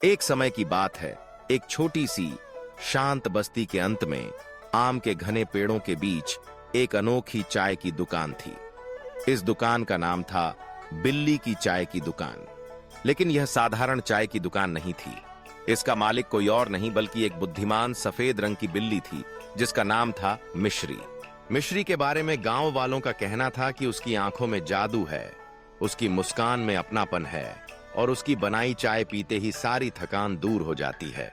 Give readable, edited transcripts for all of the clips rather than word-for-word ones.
एक समय की बात है, एक छोटी सी शांत बस्ती के अंत में आम के घने पेड़ों के बीच एक अनोखी चाय की दुकान थी। इस दुकान का नाम था बिल्ली की चाय की दुकान। लेकिन यह साधारण चाय की दुकान नहीं थी। इसका मालिक कोई और नहीं बल्कि एक बुद्धिमान सफेद रंग की बिल्ली थी जिसका नाम था मिश्री। मिश्री के बारे में गांव वालों का कहना था कि उसकी आंखों में जादू है, उसकी मुस्कान में अपनापन है और उसकी बनाई चाय पीते ही सारी थकान दूर हो जाती है।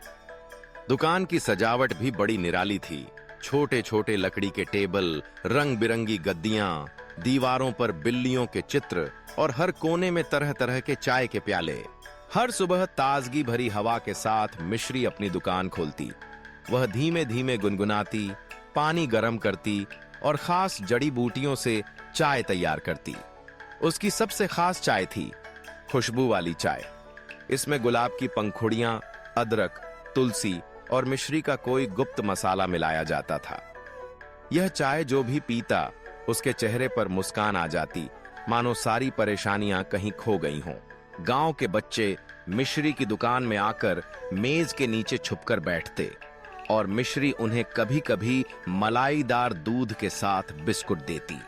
दुकान की सजावट भी बड़ी निराली थी। छोटे छोटे लकड़ी के टेबल, रंग बिरंगी गद्दियां, दीवारों पर बिल्लियों के चित्र और हर कोने में तरह तरह के चाय के प्याले। हर सुबह ताजगी भरी हवा के साथ मिश्री अपनी दुकान खोलती। वह धीमे धीमे गुनगुनाती, पानी गर्म करती और खास जड़ी बूटियों से चाय तैयार करती। उसकी सबसे खास चाय थी खुशबू वाली चाय। इसमें गुलाब की पंखुड़ियां, अदरक, तुलसी और मिश्री का कोई गुप्त मसाला मिलाया जाता था। यह चाय जो भी पीता उसके चेहरे पर मुस्कान आ जाती, मानो सारी परेशानियां कहीं खो गई हों। गांव के बच्चे मिश्री की दुकान में आकर मेज के नीचे छुपकर बैठते और मिश्री उन्हें कभी कभी मलाईदार दूध के साथ बिस्कुट देती।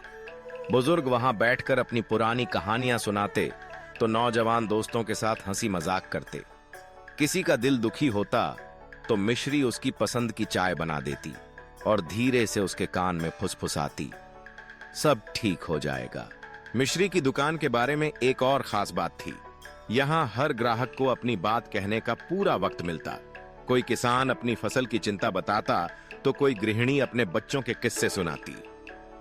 बुजुर्ग वहां बैठकर अपनी पुरानी कहानियां सुनाते तो नौजवान दोस्तों के साथ हंसी मजाक करते। किसी का दिल दुखी होता तो मिश्री उसकी पसंद की चाय बना देती और धीरे से उसके कान में फुसफुसाती, सब ठीक हो जाएगा। मिश्री की दुकान के बारे में एक और खास बात थी। यहाँ हर ग्राहक को अपनी बात कहने का पूरा वक्त मिलता। कोई किसान अपनी फसल की चिंता बताता तो कोई गृहिणी अपने बच्चों के किस्से सुनाती।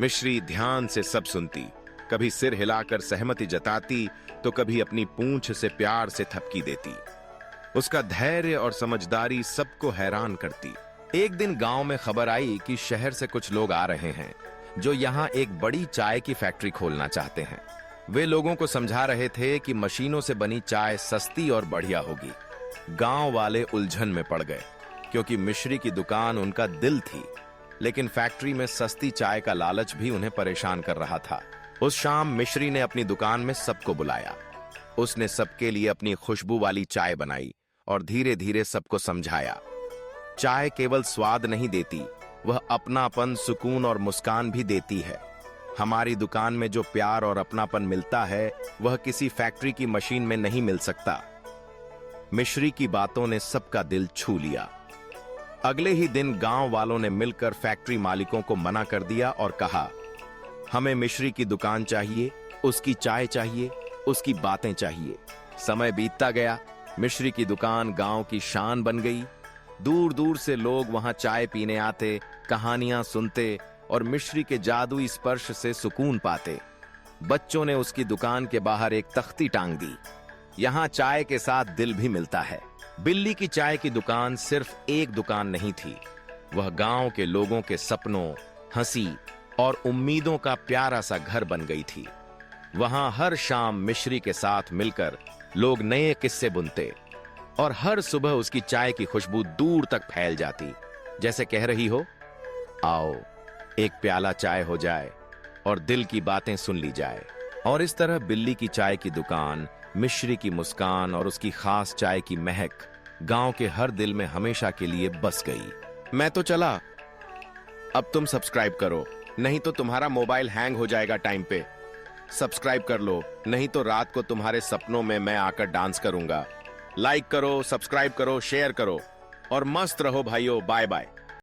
मिश्री ध्यान से सब सुनती, कभी सिर हिलाकर सहमति जताती तो कभी अपनी पूंछ से प्यार से थपकी देती। उसका धैर्य और समझदारी सबको हैरान करती। एक दिन गांव में खबर आई कि शहर से कुछ लोग आ रहे हैं जो यहाँ एक बड़ी चाय की फैक्ट्री खोलना चाहते हैं। वे लोगों को समझा रहे थे कि मशीनों से बनी चाय सस्ती और बढ़िया होगी। गांव वाले उलझन में पड़ गए क्योंकि मिश्री की दुकान उनका दिल थी, लेकिन फैक्ट्री में सस्ती चाय का लालच भी उन्हें परेशान कर रहा था। उस शाम मिश्री ने अपनी दुकान में सबको बुलाया। उसने सबके लिए अपनी खुशबू वाली चाय बनाई और धीरे धीरे सबको समझाया, चाय केवल स्वाद नहीं देती, वह अपनापन, सुकून और मुस्कान भी देती है। हमारी दुकान में जो प्यार और अपनापन मिलता है वह किसी फैक्ट्री की मशीन में नहीं मिल सकता। मिश्री की बातों ने सबका दिल छू लिया। अगले ही दिन गांव वालों ने मिलकर फैक्ट्री मालिकों को मना कर दिया और कहा, हमें मिश्री की दुकान चाहिए, उसकी चाय चाहिए, उसकी बातें चाहिए। समय बीतता गया, मिश्री की दुकान गांव की शान बन गई। दूर दूर से लोग वहां चाय पीने आते, कहानियां सुनते और मिश्री के जादुई स्पर्श से सुकून पाते। बच्चों ने उसकी दुकान के बाहर एक तख्ती टांग दी, यहां चाय के साथ दिल भी मिलता है। बिल्ली की चाय की दुकान सिर्फ एक दुकान नहीं थी, वह गांव के लोगों के सपनों, हंसी और उम्मीदों का प्यारा सा घर बन गई थी। वहां हर शाम मिश्री के साथ मिलकर लोग नए किस्से बुनते और हर सुबह उसकी चाय की खुशबू दूर तक फैल जाती, जैसे कह रही हो, आओ एक प्याला चाय हो जाए और दिल की बातें सुन ली जाए। और इस तरह बिल्ली की चाय की दुकान, मिश्री की मुस्कान और उसकी खास चाय की महक गांव के हर दिल में हमेशा के लिए बस गई। मैं तो चला, अब तुम सब्सक्राइब करो, नहीं तो तुम्हारा मोबाइल हैंग हो जाएगा टाइम पे। सब्सक्राइब कर लो, नहीं तो रात को तुम्हारे सपनों में मैं आकर डांस करूंगा। लाइक करो, सब्सक्राइब करो, शेयर करो और मस्त रहो भाइयों। Bye bye.